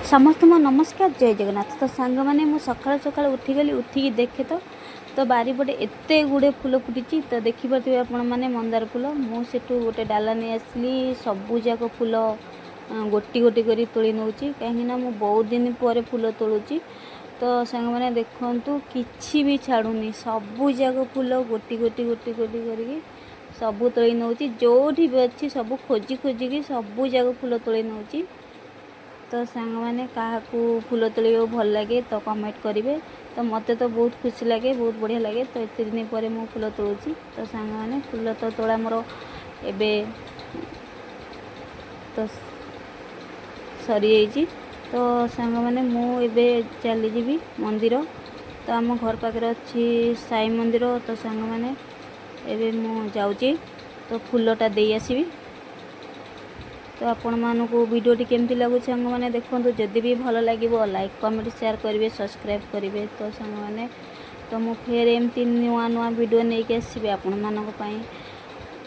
समस्त नमस्कार जय जगन्नाथ। तो सांग मैंने मु सकाल सकाल उठीगली उठिकी देखे तो बारीपटे एत गुड़े फुल फुटी। तो देखिपे आपण मैंने मंदार फुल मुझे गोटे डाला नहीं आसली सबूजाक फुल गोटी गोटी कर तोली नौ कहीं बहुत दिन पर फुल तोलुची। तो सांग मैंने देखु किसी भी छाड़ूनी सबूजाक फुल गोटी गोटी गोटी गोटी कर सबू तोली नौ जो भी अच्छी सब खोजी खोजिकी सबूजाक फुल तोली नौ। तो सांग मैंने क्या फुल तोड़ भल लगे तो कमेंट करेंगे। तो मत तो बहुत खुशी लगे बहुत बढ़िया लगे। तो एत दिन पर मु फुल तोड़ूची। तो सांग मैंने फुल तो तोड़ा मोर एबे तो सरी जाइए। तो सांग मैंने मुझे चली जी मंदिर। तो आम घर पाखे अच्छी साई मंदिर। तो सांग मैंने एबे मु जाऊँगी तो फुलटा दे आसबि। तो आपण मानक वीडियोटी केमती लगुच सांग मैंने देखो जदि भी भल लगे लाइक कमेंट शेयर करेंगे सब्सक्राइब करेंगे। तो सांग मैंने तो मु फेर एमती नुआ नुआ वीडियो नहीं के आसबि आपण मानक पई।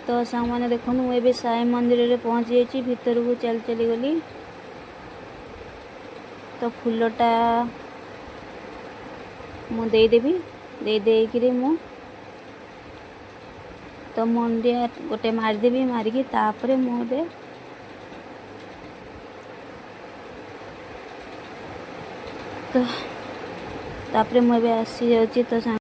तो सांग मैंने देखो मुझे साई मंदिर में पहुँची जाइए भीतर को चल चली गली। तो फुलटा मुदेदेवी देदेकरी मु तो मुंडिया गोटे मारिदेवी मारिकी तापर मुझे तो तापर मुझे आसी जाऊँगी। तो